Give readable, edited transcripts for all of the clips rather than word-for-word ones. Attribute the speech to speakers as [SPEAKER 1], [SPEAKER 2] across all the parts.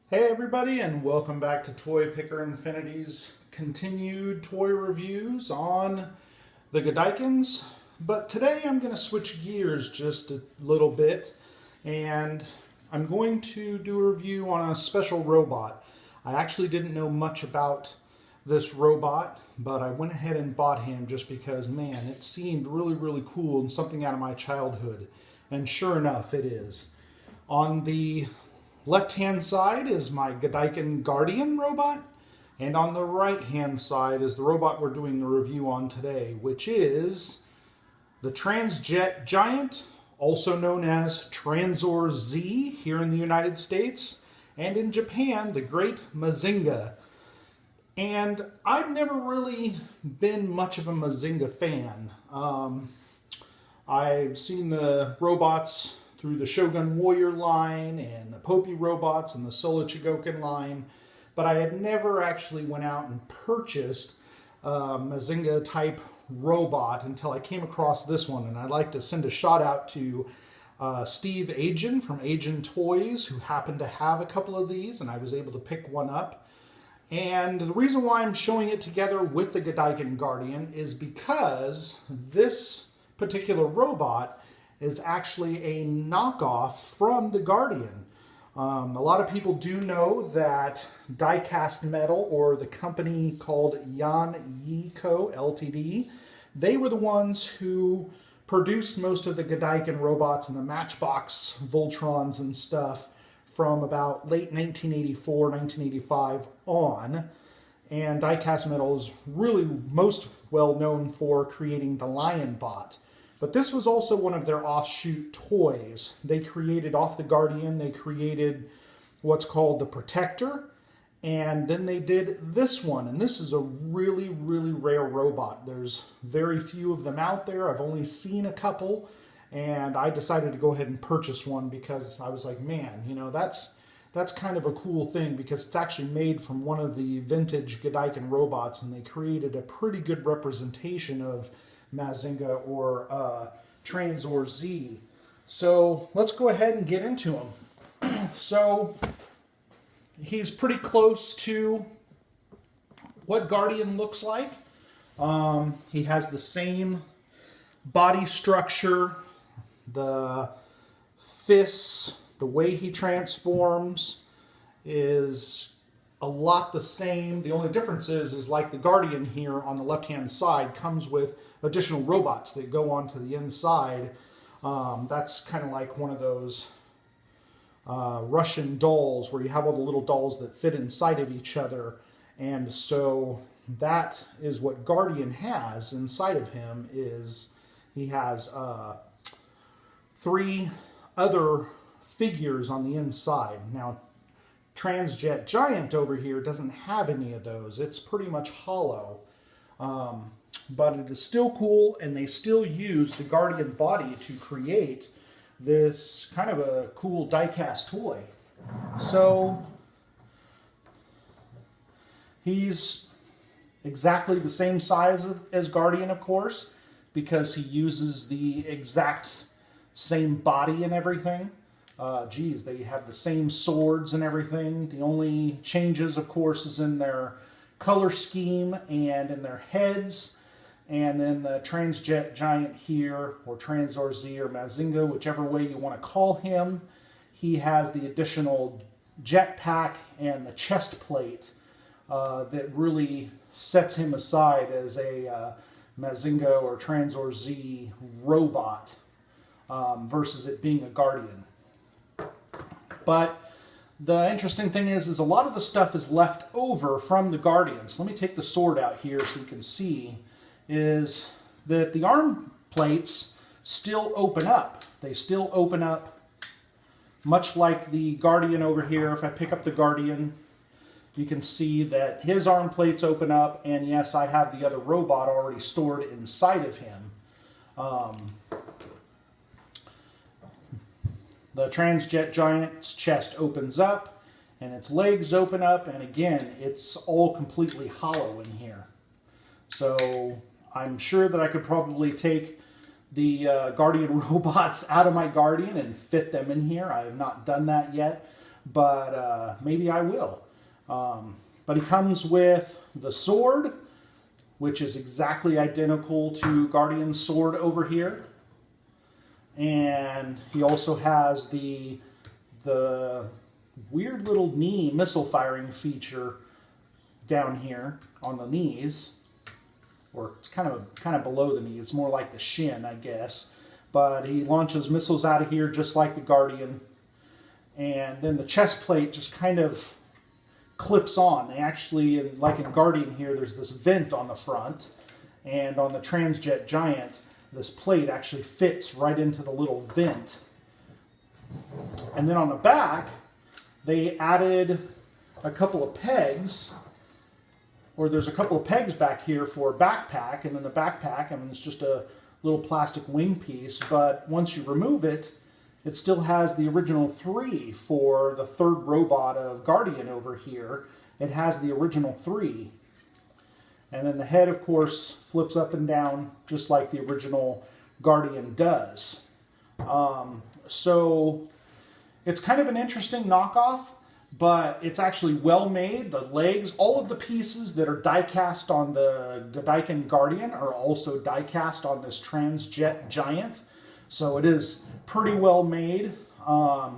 [SPEAKER 1] Hey everybody, and welcome back to Toy Picker Infinity's continued toy reviews on the Godaikins. But today I'm going to switch gears just a little bit, and I'm going to do a review on a special robot. I actually didn't know much about this robot, but I went ahead and bought him just because, man, it seemed really cool and something out of my childhood. And sure enough, it is. On the left-hand side is my Godaikin Guardian robot, and on the right-hand side is the robot we're doing the review on today, which is the Tranzor Giant, also known as Tranzor Z here in the United States, and in Japan, the Great Mazinger. And I've never really been much of a Mazinger fan. I've seen the robots through the Shogun Warrior line and the Popy robots and the Godaikin line, but I had never actually went out and purchased a Mazinger type robot until I came across this one. And I'd like to send a shout out to Steve Agin from Agin Toys, who happened to have a couple of these, and I was able to pick one up. And the reason why I'm showing it together with the Godaikin Guardian is because this particular robot is actually a knockoff from the Guardian. A lot of people do know that Diecast Metal, or the company called Yan Yi Co. Ltd., they were the ones who produced most of the Godaikin robots and the Matchbox Voltrons and stuff from about late 1984, 1985 on. And Diecast Metal is really most well known for creating the Lion Bot. But this was also one of their offshoot toys. They created, off the Guardian, they created what's called the Protector, and then they did this one. And this is a really rare robot. There's very few of them out there. I've only seen a couple, and I decided to go ahead and purchase one because I was like, man, you know, that's kind of a cool thing, because it's actually made from one of the vintage Godaikin robots, and they created a pretty good representation of Mazinger or Tranzor Z. So let's go ahead and get into him. So he's pretty close to what Guardian looks like. He has the same body structure, the fists, the way he transforms is a lot the same. The only difference is like the Guardian here on the left-hand side comes with additional robots that go onto the inside. That's kind of like one of those Russian dolls where you have all the little dolls that fit inside of each other. And so that is what Guardian has inside of him. Is he has 3 other figures on the inside. Now, Tranzor Giant over here doesn't have any of those. It's pretty much hollow. But it is still cool, and they still use the Guardian body to create this kind of a cool diecast toy. So he's exactly the same size as Guardian, of course, because he uses the exact same body and everything. They have the same swords and everything. The only changes, of course, is in their color scheme and in their heads. And then the Tranzor Giant here, or Tranzor Z or Mazinger, whichever way you want to call him, he has the additional jetpack and the chest plate that really sets him aside as a Mazinger or Tranzor Z robot versus it being a Guardian. But the interesting thing is a lot of the stuff is left over from the Guardians. Let me take the sword out here so you can see, is that the arm plates still open up. They still open up, much like the Guardian over here. If I pick up the Guardian, you can see that his arm plates open up, and yes, I have the other robot already stored inside of him. The Tranzor Giant's chest opens up, and its legs open up, and again, it's all completely hollow in here. So I'm sure that I could probably take the Guardian robots out of my Guardian and fit them in here. I have not done that yet. but maybe I will. But he comes with the sword, which is exactly identical to Guardian's sword over here. And he also has the weird little knee missile firing feature down here on the knees, or it's kind of below the knee. It's more like the shin, I guess. But he launches missiles out of here just like the Guardian. And then the chest plate just kind of clips on. They actually, like in Guardian here, there's this vent on the front. And on the Tranzor Giant, this plate actually fits right into the little vent. And then on the back, they added a couple of pegs, or there's a couple of pegs back here for a backpack, and then the backpack, I mean, it's just a little plastic wing piece, but once you remove it, it still has the original 3 for the third robot of Guardian over here. It has the original 3. And then the head, of course, flips up and down just like the original Guardian does. So it's kind of an interesting knockoff, but it's actually well made. The legs, all of the pieces that are die-cast on the Godaikin Guardian are also die-cast on this Tranzor Giant. So it is pretty well made. I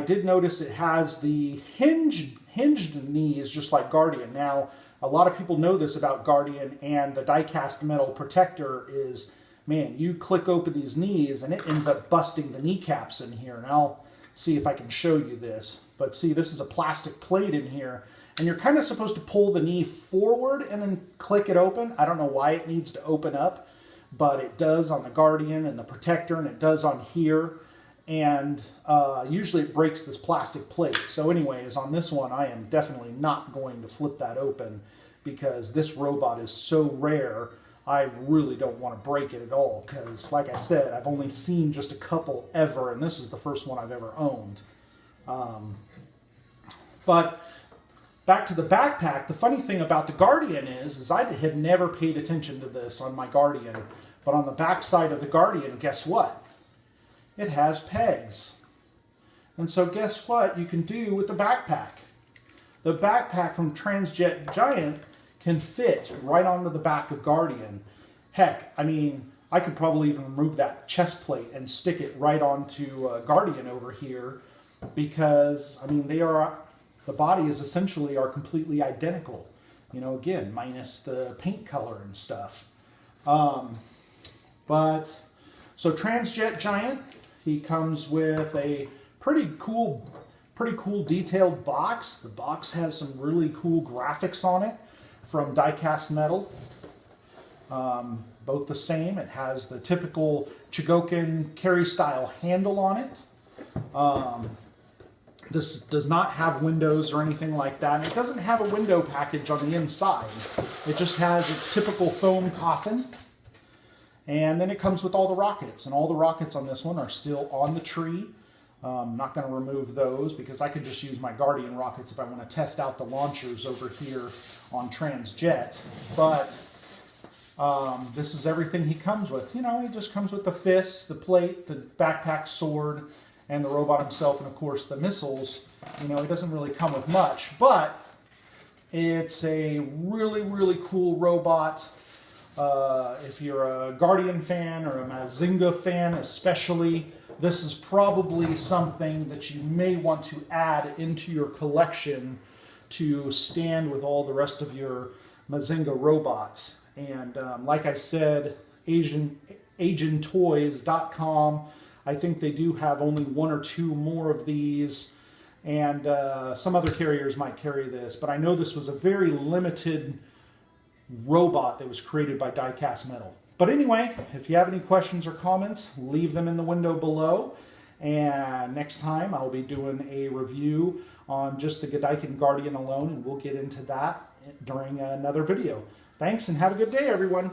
[SPEAKER 1] did notice it has the hinged knees just like Guardian. Now, a lot of people know this about Guardian, and the die-cast metal protector is, man, you click open these knees and it ends up busting the kneecaps in here. And I'll see if I can show you this. But see, this is a plastic plate in here, and you're kind of supposed to pull the knee forward and then click it open. I don't know why it needs to open up, but it does on the Guardian and the protector, and it does on here. And usually it breaks this plastic plate. So anyways, on this one, I am definitely not going to flip that open because this robot is so rare, I really don't want to break it at all. Because, like I said, I've only seen just a couple ever, and this is the first one I've ever owned. But back to the backpack, the funny thing about the Guardian is I had never paid attention to this on my Guardian. But on the back side of the Guardian, guess what? It has pegs. And so guess what you can do with the backpack? The backpack from Tranzor Giant can fit right onto the back of Guardian. Heck, I mean, I could probably even remove that chest plate and stick it right onto Guardian over here because, I mean, the bodies essentially are completely identical. You know, again, minus the paint color and stuff. But, so Tranzor Giant, he comes with a pretty cool detailed box. The box has some really cool graphics on it from die-cast metal. Both the same. It has the typical Chogokin carry style handle on it. This does not have windows or anything like that. And it doesn't have a window package on the inside. It just has its typical foam coffin. And then it comes with all the rockets, and all the rockets on this one are still on the tree. I'm not going to remove those because I could just use my Guardian rockets if I want to test out the launchers over here on Tranzor. But this is everything he comes with. You know, he just comes with the fists, the plate, the backpack, sword, and the robot himself, and of course the missiles. You know, he doesn't really come with much, but it's a really, really cool robot. If you're a Guardian fan or a Mazinger fan especially, this is probably something that you may want to add into your collection to stand with all the rest of your Mazinger robots. And like I said, AsianToys.com, I think they do have only 1 or 2 more of these, and some other carriers might carry this, but I know this was a very limited robot that was created by die-cast metal. But anyway, if you have any questions or comments, leave them in the window below. And next time I'll be doing a review on just the Godaikin Guardian alone, and we'll get into that during another video. Thanks, and have a good day, everyone.